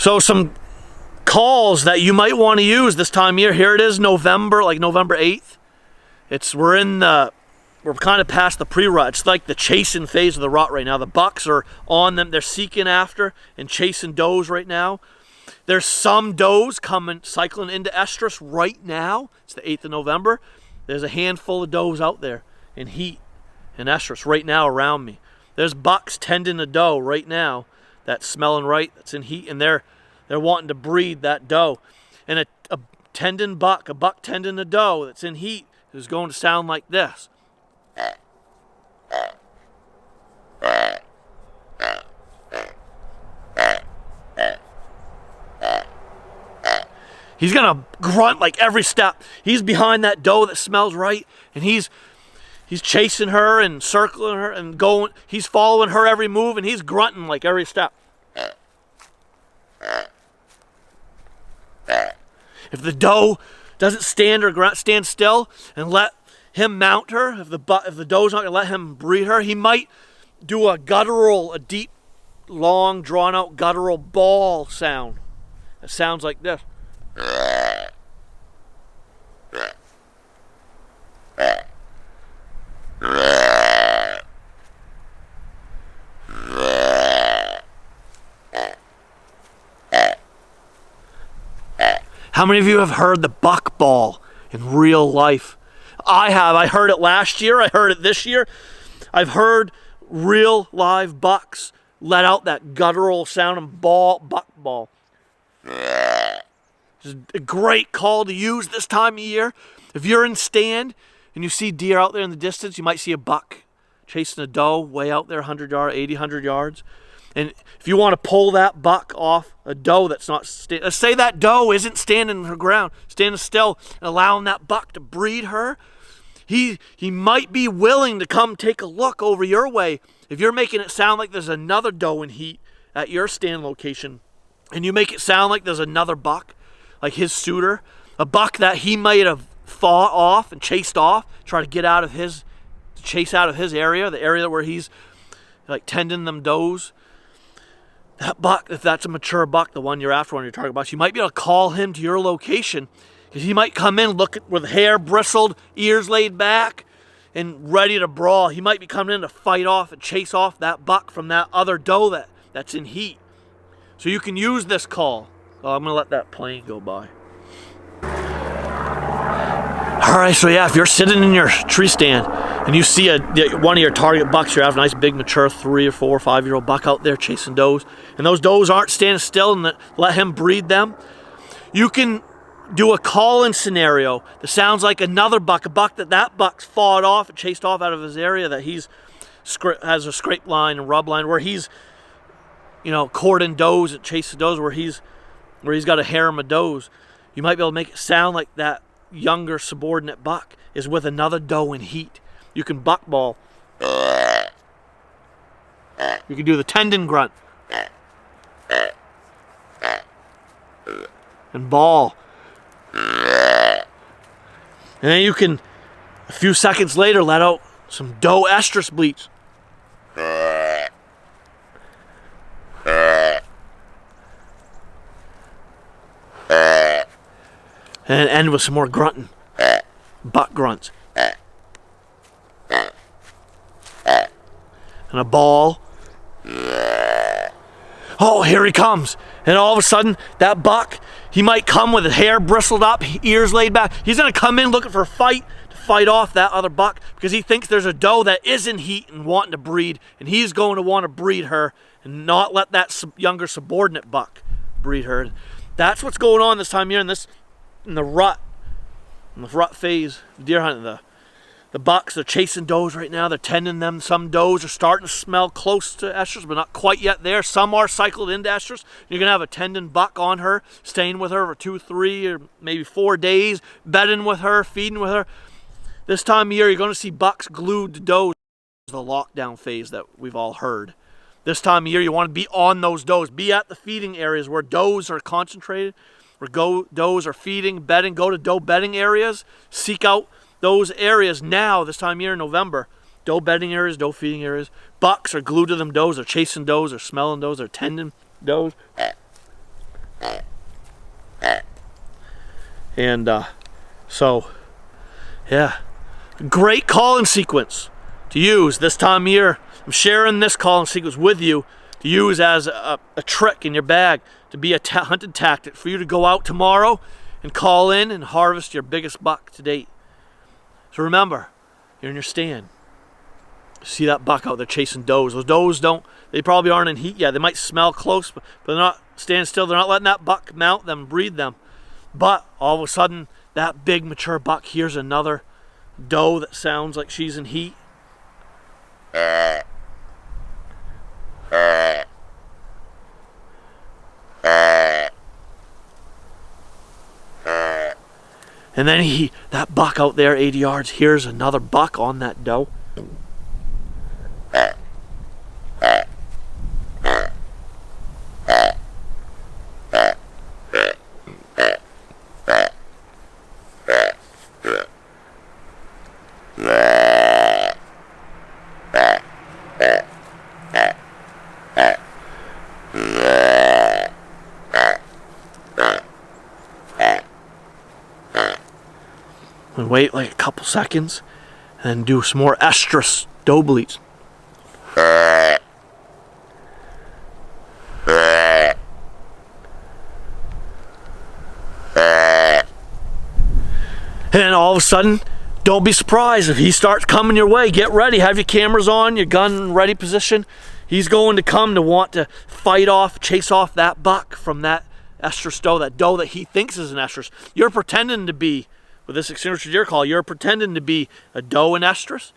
So some calls that you might want to use this time of year. Here it is, November, like November 8th. We're kind of past the pre-rut. It's like the chasing phase of the rut right now. The bucks are on them. They're seeking after and chasing does right now. There's some does cycling into estrus right now. It's the 8th of November. There's a handful of does out there in heat and estrus right now around me. There's bucks tending a doe right now that's smelling right, that's in heat, and they're wanting to breed that doe. And a buck tending a doe that's in heat is going to sound like this. He's gonna grunt like every step. He's behind that doe that smells right, and he's chasing her and circling her and going. He's following her every move, and he's grunting like every step. If the doe doesn't stand or stand still and let him mount her, if the doe's not gonna let him breed her, he might do a deep, long, drawn-out guttural bawl sound. It sounds like this. How many of you have heard the buck bawl in real life? I have. I heard it last year. I heard it this year. I've heard real live bucks let out that guttural sound and buck bawl. It's a great call to use this time of year. If you're in stand and you see deer out there in the distance, you might see a buck chasing a doe way out there, 100 yards, 80, 100 yards. And if you want to pull that buck off a doe that's not let's say that doe isn't standing her ground, standing still and allowing that buck to breed her, he might be willing to come take a look over your way. If you're making it sound like there's another doe in heat at your stand location, and you make it sound like there's another buck, like his suitor, a buck that he might have fought off and chased off, try to chase out of his area, the area where he's like tending them does. That buck, if that's a mature buck, the one you're after, one you're talking about, you might be able to call him to your location, because he might come in with hair bristled, ears laid back, and ready to brawl. He might be coming in to fight off and chase off that buck from that other doe that's in heat. So you can use this call. Oh, I'm going to let that plane go by. All right, so yeah, if you're sitting in your tree stand and you see one of your target bucks, you have a nice big mature 3 or 4 or 5-year-old buck out there chasing does, and those does aren't standing still and let him breed them, you can do a call-in scenario that sounds like another buck, a buck that buck's fought off and chased off out of his area, that has a scrape line and rub line where he's courting does and chasing does, where he's got a harem of does. You might be able to make it sound like that younger subordinate buck is with another doe in heat. You can buck ball. You can do the tendon grunt and bawl. And then you can, a few seconds later, let out some doe estrus bleats. And end with some more grunting. Buck grunts. And a bawl. Oh, here he comes. And all of a sudden, that buck, he might come with his hair bristled up, ears laid back. He's going to come in looking for a fight to fight off that other buck, because he thinks there's a doe that is in heat and wanting to breed, and he's going to want to breed her and not let that younger subordinate buck breed her. That's what's going on this time of year in the rut phase of deer hunting. The bucks are chasing does right now. They're tending them. Some does are starting to smell close to estrus, but not quite yet there. Some are cycled into estrus. You're going to have a tending buck on her, staying with her for 2, 3, or maybe 4 days, bedding with her, feeding with her. This time of year, you're going to see bucks glued to does. The lockdown phase that we've all heard. This time of year, you want to be on those does. Be at the feeding areas where does are concentrated, where does are feeding, bedding. Go to doe bedding areas. Seek out those areas now, this time of year in November. Doe bedding areas, doe feeding areas. Bucks are glued to them does. They're chasing does. They're smelling does. They're tending does. And so, yeah, great calling sequence to use this time of year. I'm sharing this calling sequence with you to use as a trick in your bag, to be a hunting tactic for you to go out tomorrow and call in and harvest your biggest buck to date. So remember, you're in your stand. See that buck out there chasing does. Those does they probably aren't in heat yet. They might smell close, but they're not standing still. They're not letting that buck mount them, breed them. But all of a sudden, that big mature buck hears another doe that sounds like she's in heat. And then that buck out there 80 yards hears another buck on that doe. And wait like a couple seconds, and then do some more estrus doe bleats. And then all of a sudden, don't be surprised if he starts coming your way. Get ready, have your cameras on, your gun in ready position. He's going to come to want to fight off, chase off that buck from that estrus doe, that doe that he thinks is an estrus. You're pretending to be, with this extinguisher deer call, you're pretending to be a doe in estrus,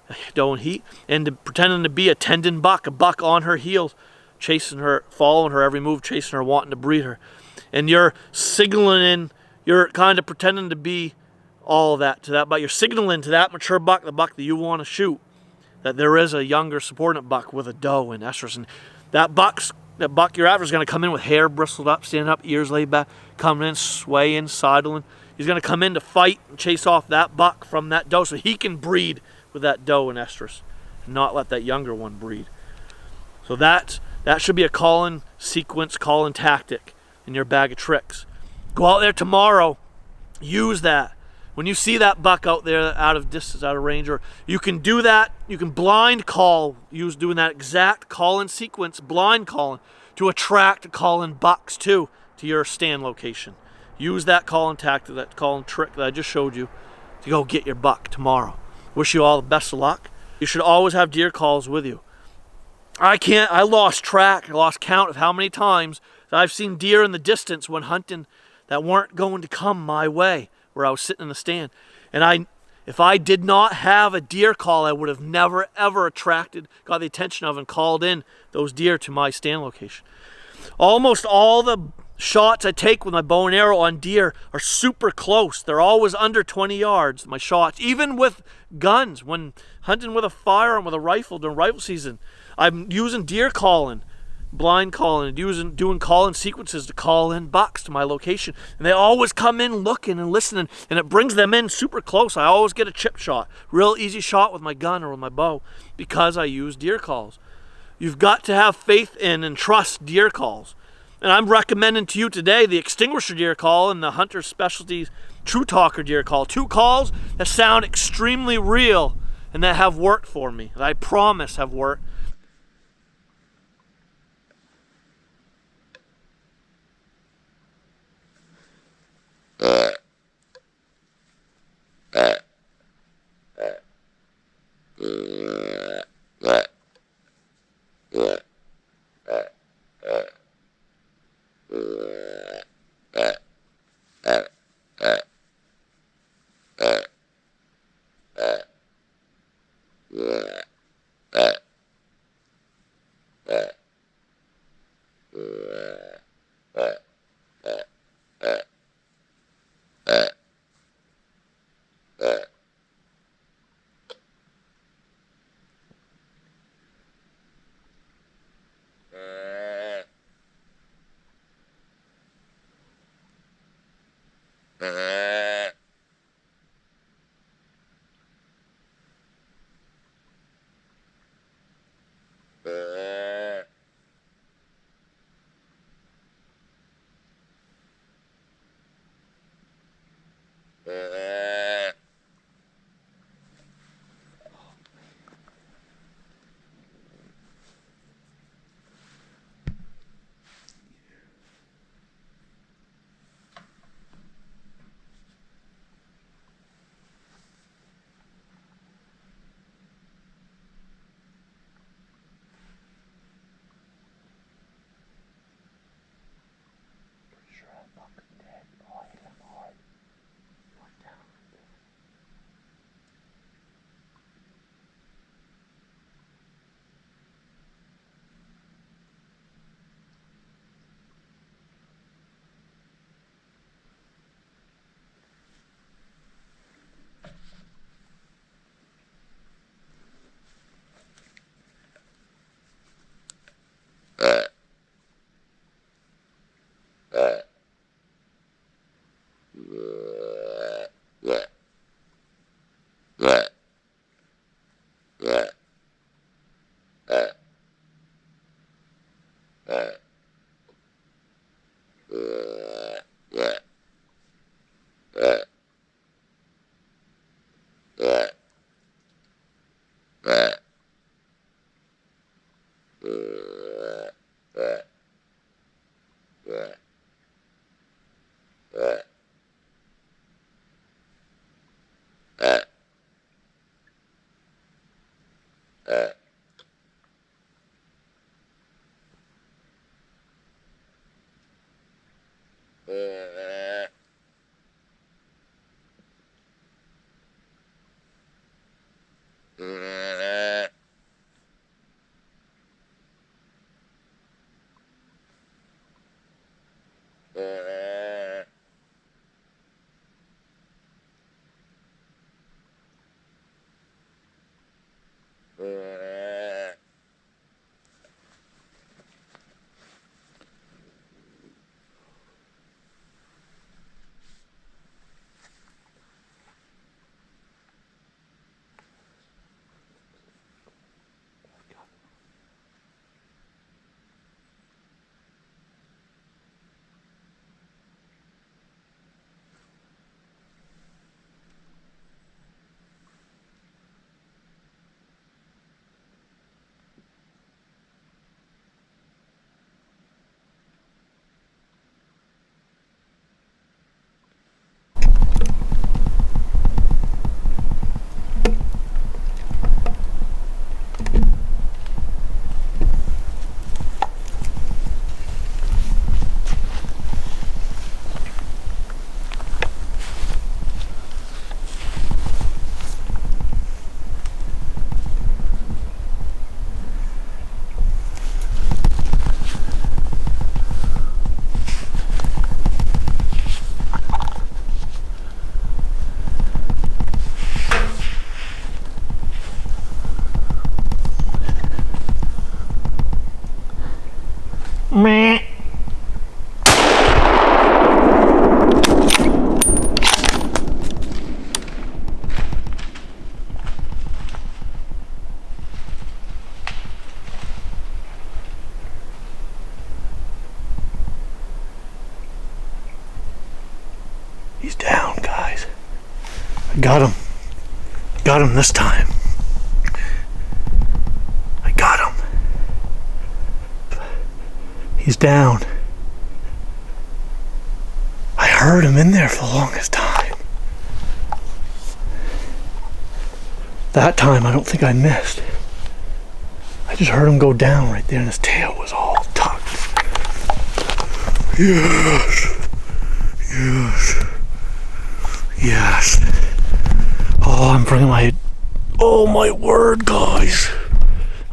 a doe in heat, and pretending to be a tendon buck, a buck on her heels, chasing her, following her every move, chasing her, wanting to breed her. And you're signaling in, you're kind of pretending to be all of that to that buck. You're signaling to that mature buck, the buck that you want to shoot, that there is a younger subordinate buck with a doe in estrus. And that buck you're after is going to come in with hair bristled up, standing up, ears laid back, coming in, swaying, sidling. He's going to come in to fight and chase off that buck from that doe so he can breed with that doe in estrus and not let that younger one breed. So that should be a calling sequence, calling tactic in your bag of tricks. Go out there tomorrow, use that. When you see that buck out there out of distance, out of range, or you can do that, you can blind call, doing that exact calling sequence, blind calling, to attract calling bucks to your stand location. Use that calling tactic, that calling trick that I just showed you to go get your buck tomorrow. Wish you all the best of luck. You should always have deer calls with you. I lost track, I lost count of how many times that I've seen deer in the distance when hunting that weren't going to come my way, where I was sitting in the stand. And if I did not have a deer call, I would have never, ever got the attention of and called in those deer to my stand location. Almost all the shots I take with my bow and arrow on deer are super close. They're always under 20 yards, my shots. Even with guns, when hunting with a firearm, with a rifle during rifle season, I'm using deer calling, blind calling, and doing calling sequences to call in bucks to my location. And they always come in looking and listening, and it brings them in super close. I always get a chip shot, real easy shot with my gun or with my bow, because I use deer calls. You've got to have faith in and trust deer calls. And I'm recommending to you today the extinguisher deer call and the Hunter Specialties True Talker deer call. Two calls that sound extremely real and that have worked for me, that I promise have worked. Meh. He's down, guys. I got him. Got him this time. I got him. He's down. I heard him in there for the longest time. That time I don't think I missed. I just heard him go down right there and his tail was all tucked. Yes. Yes. Yes. Oh, I'm bringing my... Oh my word, guys.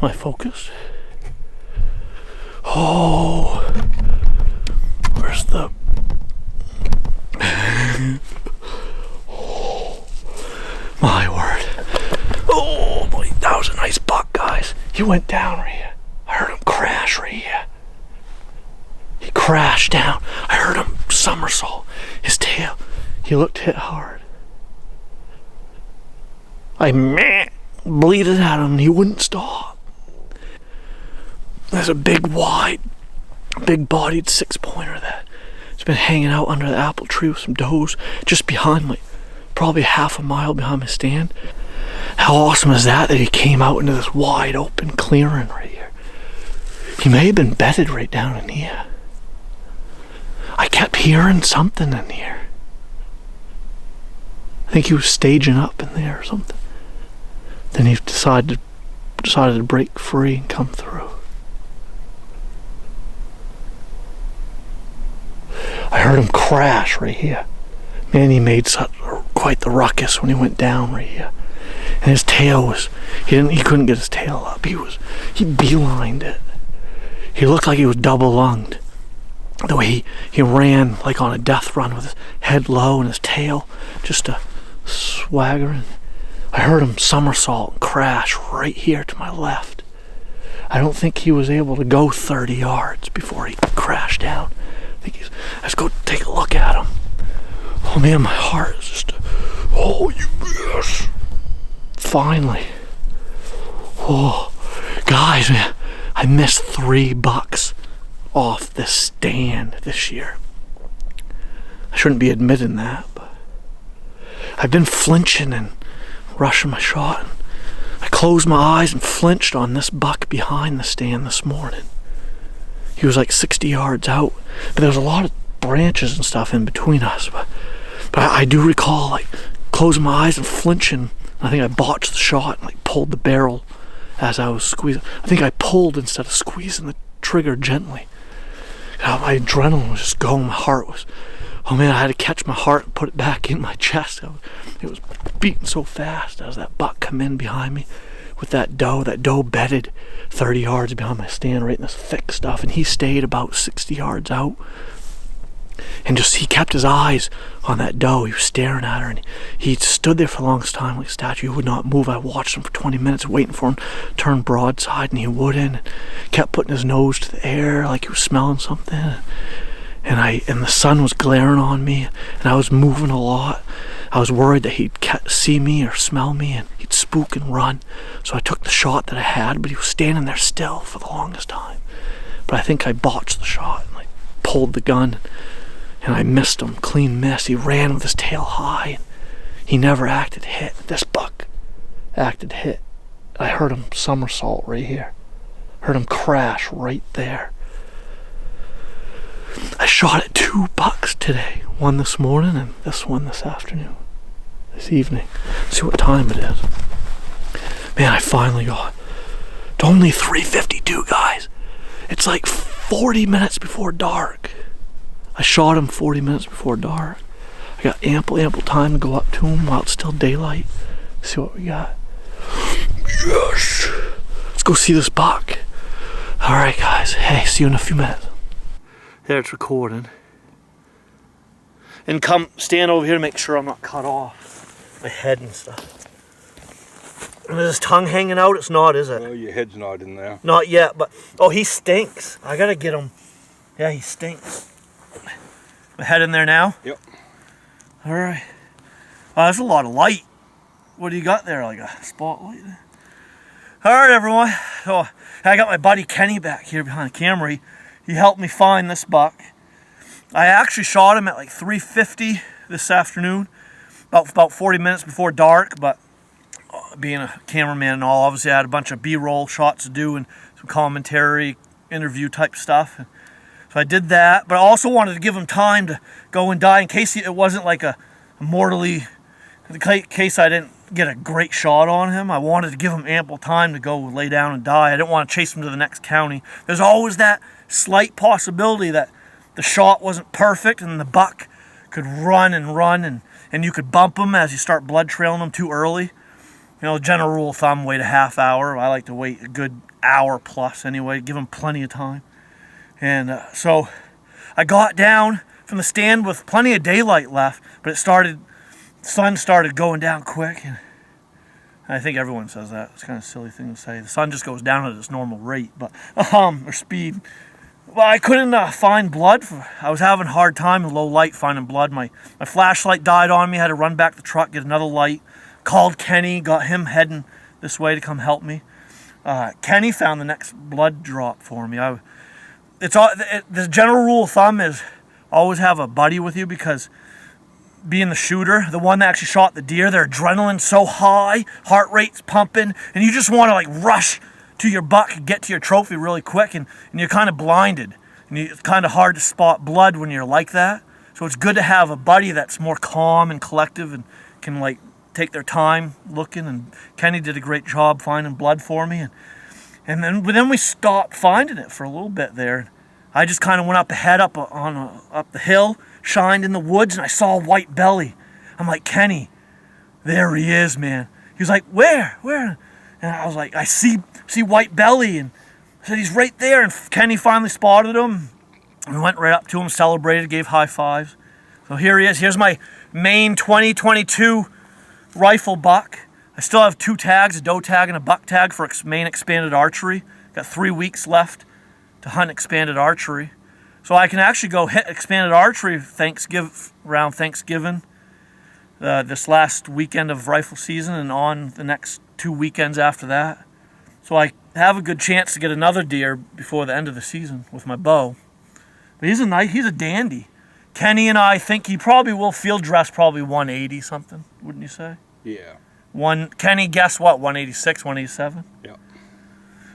Am I focused? Oh. Where's the... Oh, my word. Oh, boy, that was a nice buck, guys. He went down right here. I heard him crash right here. He crashed down. I heard him somersault. His tail, he looked hit hard. I bleated at him and he wouldn't stop. There's a big, wide, big-bodied 6-pointer that has been hanging out under the apple tree with some does just behind my, probably half a mile behind my stand. How awesome is that he came out into this wide open clearing right here. He may have been bedded right down in here. I kept hearing something in here. I think he was staging up in there or something. Then he decided to break free and come through. I heard him crash right here. Man, he made quite the ruckus when he went down right here. And his tail was, he couldn't get his tail up. He beelined it. He looked like he was double-lunged. The way he ran like on a death run with his head low and his tail just a swaggering. I heard him somersault and crash right here to my left. I don't think he was able to go 30 yards before he crashed down. Let's go take a look at him. Oh man, my heart is just... Oh, yes. Finally. Oh, guys, man, I missed 3 bucks off this stand this year. I shouldn't be admitting that, but I've been flinching and rushing my shot. And I closed my eyes and flinched on this buck behind the stand this morning. He was like 60 yards out, but there was a lot of branches and stuff in between us. But I do recall like closing my eyes and flinching. I think I botched the shot and like pulled the barrel as I was squeezing. I think I pulled instead of squeezing the trigger gently. My adrenaline was just going. My heart was, oh man, I had to catch my heart and put it back in my chest. It was beating so fast as that buck come in behind me with that doe. That doe bedded 30 yards behind my stand right in this thick stuff, and he stayed about 60 yards out. And just, he kept his eyes on that doe. He was staring at her, and he stood there for the longest time like a statue. He would not move. I watched him for 20 minutes waiting for him to turn broadside, and he wouldn't. And kept putting his nose to the air like he was smelling something. And the sun was glaring on me, and I was moving a lot. I was worried that he'd see me or smell me, and he'd spook and run. So I took the shot that I had, but he was standing there still for the longest time. But I think I botched the shot, and I pulled the gun, and I missed him, clean miss. He ran with his tail high, and he never acted hit. This buck acted hit. I heard him somersault right here. Heard him crash right there. I shot at 2 bucks today. One this morning and this one this afternoon. This evening. See what time it is. Man, I finally got it. It's only 3:52, guys. It's like 40 minutes before dark. I shot him 40 minutes before dark. I got ample time to go up to him while it's still daylight. See what we got. Yes! Let's go see this buck. Alright guys, hey, see you in a few minutes. There, it's recording. And come stand over here to make sure I'm not cut off. My head and stuff. And is his tongue hanging out? It's not, is it? No, your head's not in there. Not yet, but... Oh, he stinks. I gotta get him. Yeah, he stinks. My head in there now? Yep. Alright. Oh, there's a lot of light. What do you got there? Like a spotlight? Alright, everyone. So, I got my buddy Kenny back here behind the camera. He helped me find this buck. I actually shot him at like 3:50 this afternoon. About 40 minutes before dark, but being a cameraman and all, obviously I had a bunch of B-roll shots to do and some commentary, interview type stuff. So I did that, but I also wanted to give him time to go and die in case it wasn't like a mortally, in case I didn't get a great shot on him. I wanted to give him ample time to go lay down and die. I didn't want to chase him to the next county. There's always that slight possibility that the shot wasn't perfect and the buck could run and you could bump him as you start blood trailing him too early. You know, general rule of thumb, wait a half hour. I like to wait a good hour plus anyway, give him plenty of time. And so I got down from the stand with plenty of daylight left, but the sun started going down quick. And I think everyone says that. It's kind of a silly thing to say. The sun just goes down at its normal rate, but or speed. Well, I couldn't find blood. I was having a hard time in low light finding blood. My flashlight died on me. I had to run back to the truck, get another light. Called Kenny, got him heading this way to come help me. Kenny found the next blood drop for me. The general rule of thumb is always have a buddy with you, because being the shooter, the one that actually shot the deer, their adrenaline's so high, heart rate's pumping, and you just want to like rush to your buck and get to your trophy really quick, and you're kind of blinded. And it's kind of hard to spot blood when you're like that. So it's good to have a buddy that's more calm and collective and can like take their time looking. And Kenny did a great job finding blood for me. And then we stopped finding it for a little bit there. I just kind of went up ahead, up the hill, shined in the woods, and I saw a white belly. I'm like, Kenny, there he is, man. He was like, where? And I was like, I see white belly. And I said, he's right there. And Kenny finally spotted him. We went right up to him, celebrated, gave high fives. So here he is. Here's my Maine 2022 rifle buck. I still have 2 tags, a doe tag and a buck tag for Maine expanded archery. Got 3 weeks left to hunt expanded archery. So I can actually go hit expanded archery around Thanksgiving, this last weekend of rifle season, and on the next 2 weekends after that. So I have a good chance to get another deer before the end of the season with my bow. But he's a dandy. Kenny and I think he probably will field dress probably 180 something, wouldn't you say? Yeah. Kenny, guess what? 186, 187? Yeah.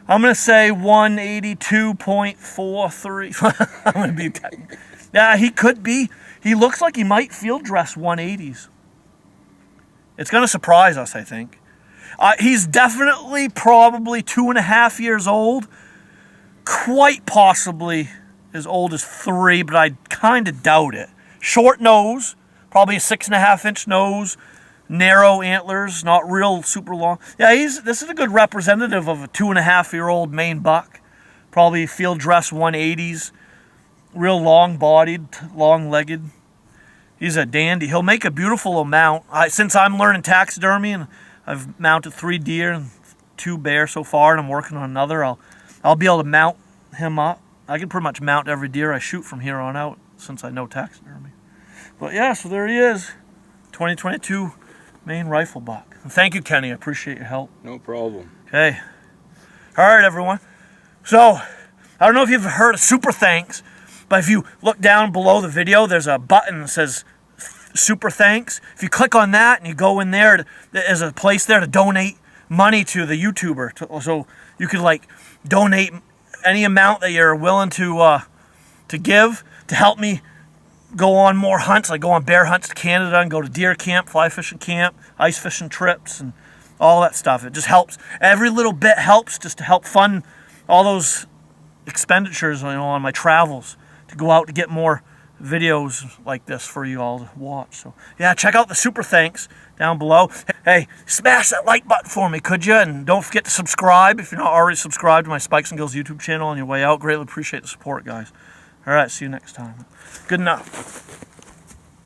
I'm going to say 182.43. I'm going to be... Yeah, he could be. He looks like he might field dress 180s. It's going to surprise us, I think. He's definitely probably 2.5 years old. Quite possibly as old as 3, but I kind of doubt it. Short nose, probably a 6.5-inch nose. Narrow antlers, not real super long. Yeah, this is a good representative of a 2.5-year-old Maine buck. Probably field dress 180s. Real long-bodied, long-legged. He's a dandy. He'll make a beautiful mount. Since I'm learning taxidermy and I've mounted 3 deer and 2 bear so far, and I'm working on another, I'll be able to mount him up. I can pretty much mount every deer I shoot from here on out since I know taxidermy. But yeah, so there he is. 2022 Maine rifle buck. And thank you, Kenny. I appreciate your help. No problem. Okay. All right, everyone. So, I don't know if you've heard of Super Thanks, but if you look down below the video, there's a button that says Super Thanks. If you click on that and you go in there, there's a place there to donate money to the YouTuber. So you could like donate any amount that you're willing to give to help me go on more hunts. I go on bear hunts to Canada and go to deer camp, fly fishing camp, ice fishing trips, and all that stuff. It just helps. Every little bit helps just to help fund all those expenditures, on my travels to go out to get more videos like this for you all to watch. So yeah, check out the Super Thanks down below. Hey, smash that like button for me, could you? And don't forget to subscribe if you're not already subscribed to my Spikes and Gills YouTube channel on your way out. Greatly appreciate the support, guys. All right, see you next time. Good enough.